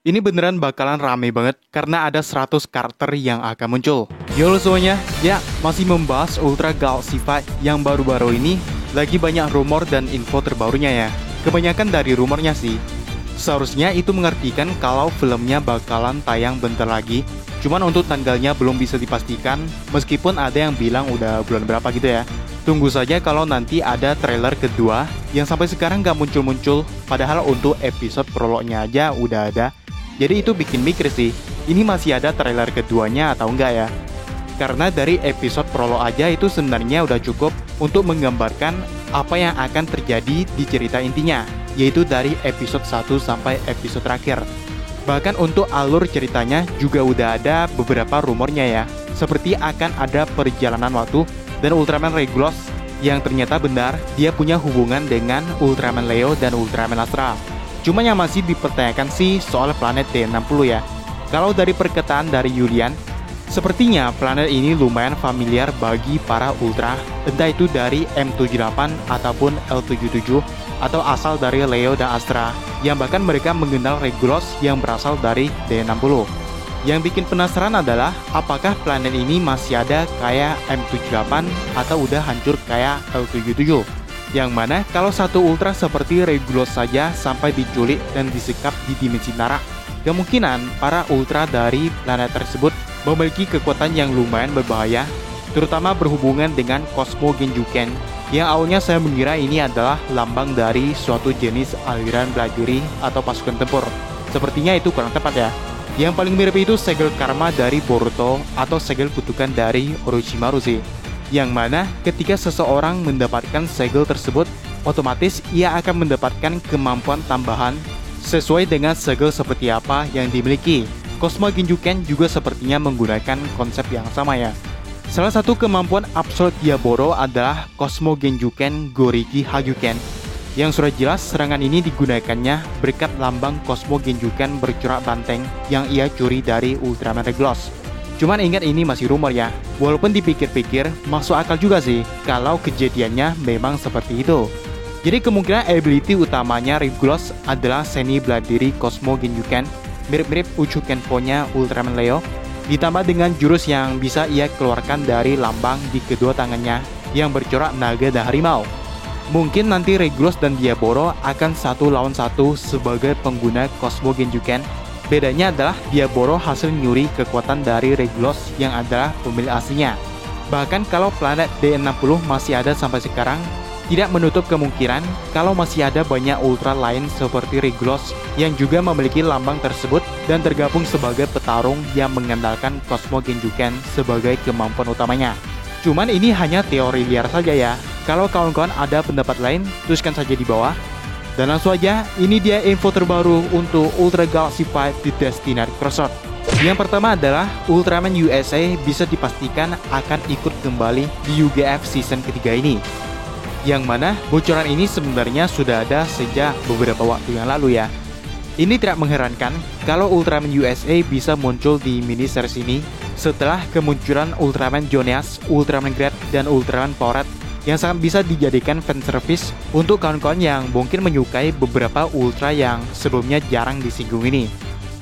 Ini beneran bakalan rame banget karena ada 100 karakter yang akan muncul. Yo semuanya, ya masih membahas Ultra Galaxy Fight yang baru-baru ini lagi banyak rumor dan info terbarunya ya. Kebanyakan dari rumornya sih. Seharusnya itu mengartikan kalau filmnya bakalan tayang bentar lagi. Cuman untuk tanggalnya belum bisa dipastikan, meskipun ada yang bilang udah bulan berapa gitu ya. Tunggu saja kalau nanti ada trailer kedua yang sampai sekarang gak muncul-muncul, padahal untuk episode prolognya aja udah ada. Jadi itu bikin mikir sih, ini masih ada trailer keduanya atau enggak ya? Karena dari episode prolog aja itu sebenarnya udah cukup untuk menggambarkan apa yang akan terjadi di cerita intinya, yaitu dari episode 1 sampai episode terakhir. Bahkan untuk alur ceritanya juga udah ada beberapa rumornya ya, seperti akan ada perjalanan waktu dan Ultraman Regulus yang ternyata benar dia punya hubungan dengan Ultraman Leo dan Ultraman Astra. Cuma yang masih dipertanyakan sih soal planet D60 ya. Kalau dari perkataan dari Julian, sepertinya planet ini lumayan familiar bagi para Ultra, entah itu dari M78 ataupun L77 atau asal dari Leo dan Astra, yang bahkan mereka mengenal Regulus yang berasal dari D60. Yang bikin penasaran adalah apakah planet ini masih ada kayak M78 atau udah hancur kayak L77. Yang mana kalau satu Ultra seperti Regulus saja sampai diculik dan disekap di dimensi Narak, kemungkinan para Ultra dari planet tersebut memiliki kekuatan yang lumayan berbahaya, terutama berhubungan dengan Cosmo Genjuken, yang awalnya saya mengira ini adalah lambang dari suatu jenis aliran bela diri atau pasukan tempur. Sepertinya itu kurang tepat ya. Yang paling mirip itu segel karma dari Boruto atau segel kutukan dari Orochimaru sih. Yang mana ketika seseorang mendapatkan segel tersebut, otomatis ia akan mendapatkan kemampuan tambahan sesuai dengan segel seperti apa yang dimiliki. Cosmo Genjuken juga sepertinya menggunakan konsep yang sama ya. Salah satu kemampuan absolut Diaboro adalah Cosmo Genjuken Goriki Hagyuken, yang sudah jelas serangan ini digunakannya berkat lambang Cosmo Genjuken bercorak banteng yang ia curi dari Ultraman Regulus. Cuman ingat ini masih rumor ya, walaupun dipikir-pikir masuk akal juga sih kalau kejadiannya memang seperti itu. Jadi kemungkinan ability utamanya Regulus adalah seni bela diri Cosmo Genjuken, mirip-mirip Uchukenpo-nya Ultraman Leo, ditambah dengan jurus yang bisa ia keluarkan dari lambang di kedua tangannya yang bercorak naga dan harimau. Mungkin nanti Regulus dan Diaboro akan satu lawan satu sebagai pengguna Cosmo Genjuken. Bedanya adalah Diaboro hasil nyuri kekuatan dari Regulus yang adalah pemilik aslinya. Bahkan kalau planet D60 masih ada sampai sekarang, tidak menutup kemungkinan kalau masih ada banyak Ultra lain seperti Regulus yang juga memiliki lambang tersebut dan tergabung sebagai petarung yang mengandalkan Cosmo Genjuken sebagai kemampuan utamanya. Cuman ini hanya teori liar saja ya. Kalau kawan-kawan ada pendapat lain, tuliskan saja di bawah. Dan langsung aja, ini dia info terbaru untuk Ultra Galaxy Fight di Destined Crossroad. Yang pertama adalah Ultraman USA bisa dipastikan akan ikut kembali di UGF season ketiga ini. Yang mana bocoran ini sebenarnya sudah ada sejak beberapa waktu yang lalu ya. Ini tidak mengherankan kalau Ultraman USA bisa muncul di mini series ini setelah kemunculan Ultraman Joneas, Ultraman Great, dan Ultraman Powered yang sangat bisa dijadikan fanservice untuk kawan-kawan yang mungkin menyukai beberapa Ultra yang sebelumnya jarang disinggung ini.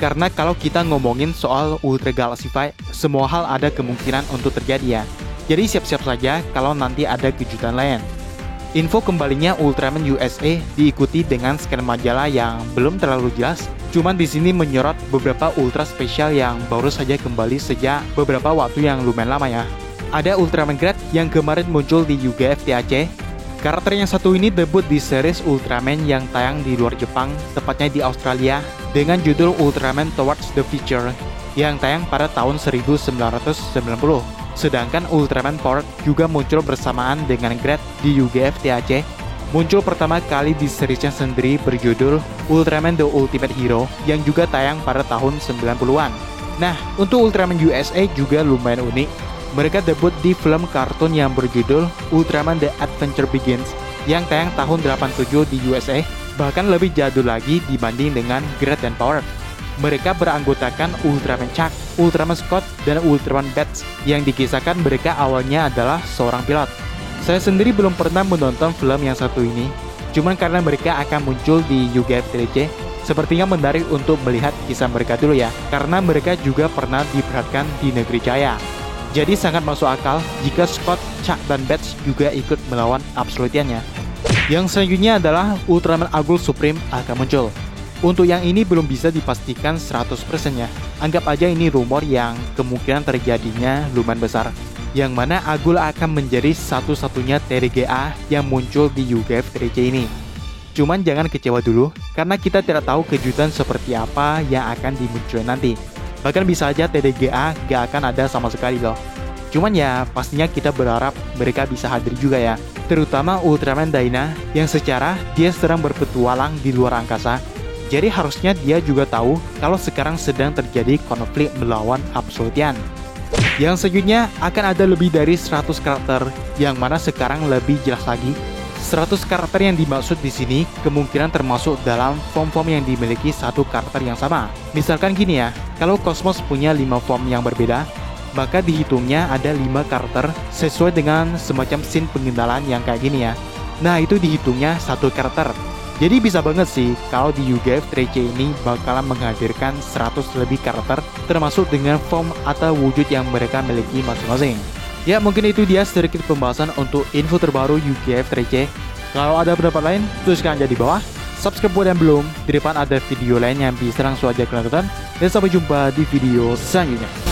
Karena kalau kita ngomongin soal Ultra Galaxy Fight, semua hal ada kemungkinan untuk terjadi ya. Jadi siap-siap saja kalau nanti ada kejutan lain. Info kembalinya Ultraman USA diikuti dengan scan majalah yang belum terlalu jelas, cuman di sini menyorot beberapa Ultra spesial yang baru saja kembali sejak beberapa waktu yang lumayan lama ya. Ada Ultraman Great yang kemarin muncul di UGF TAC. Karakter yang satu ini debut di series Ultraman yang tayang di luar Jepang, tepatnya di Australia, dengan judul Ultraman Towards the Future, yang tayang pada tahun 1990. Sedangkan Ultraman Powered juga muncul bersamaan dengan Great di UGF TAC. Muncul pertama kali di seriesnya sendiri berjudul Ultraman The Ultimate Hero, yang juga tayang pada tahun 90-an. Nah, untuk Ultraman USA juga lumayan unik. Mereka debut di film kartun yang berjudul Ultraman The Adventure Begins yang tayang tahun 87 di USA, bahkan lebih jadul lagi dibanding dengan Great dan Powered. Mereka beranggotakan Ultraman Chuck, Ultraman Scott, dan Ultraman Bats yang dikisahkan mereka awalnya adalah seorang pilot. Saya sendiri belum pernah menonton film yang satu ini, cuman karena mereka akan muncul di UGF TDC, Sepertinya menarik untuk melihat kisah mereka dulu ya, karena mereka juga pernah diperhatikan di negeri Jaya. Jadi sangat masuk akal jika Scott, Chuck, dan Bats juga ikut melawan Absolutiannya. Yang selanjutnya adalah Ultraman Agul Supreme akan muncul. Untuk yang ini belum bisa dipastikan 100% ya. Anggap aja ini rumor yang kemungkinan terjadinya lumayan besar. Yang mana Agul akan menjadi satu-satunya TDGA yang muncul di UGF 3C ini. Cuman jangan kecewa dulu, karena kita tidak tahu kejutan seperti apa yang akan dimunculkan nanti. Bahkan bisa aja TDGA gak akan ada sama sekali loh. Cuman ya pastinya kita berharap mereka bisa hadir juga ya. Terutama Ultraman Dyna yang secara dia sedang berpetualang di luar angkasa. Jadi harusnya dia juga tahu kalau sekarang sedang terjadi konflik melawan Absolutian. Yang selanjutnya akan ada lebih dari 100 karakter, yang mana sekarang lebih jelas lagi. 100 karakter yang dimaksud di sini kemungkinan termasuk dalam form-form yang dimiliki satu karakter yang sama. Misalkan gini ya, kalau Cosmos punya 5 form yang berbeda, maka dihitungnya ada 5 karakter sesuai dengan semacam scene pengendalian yang kayak gini ya. Nah itu dihitungnya satu karakter. Jadi bisa banget sih kalau di UGF 3C ini bakalan menghadirkan 100 lebih karakter termasuk dengan form atau wujud yang mereka miliki masing-masing. Ya mungkin itu dia sedikit pembahasan untuk info terbaru UGF 3C. Kalau ada pendapat lain, tuliskan aja di bawah. Subscribe buat yang belum, di depan ada video lain yang bisa langsung aja kalian tonton. Dan sampai jumpa di video selanjutnya.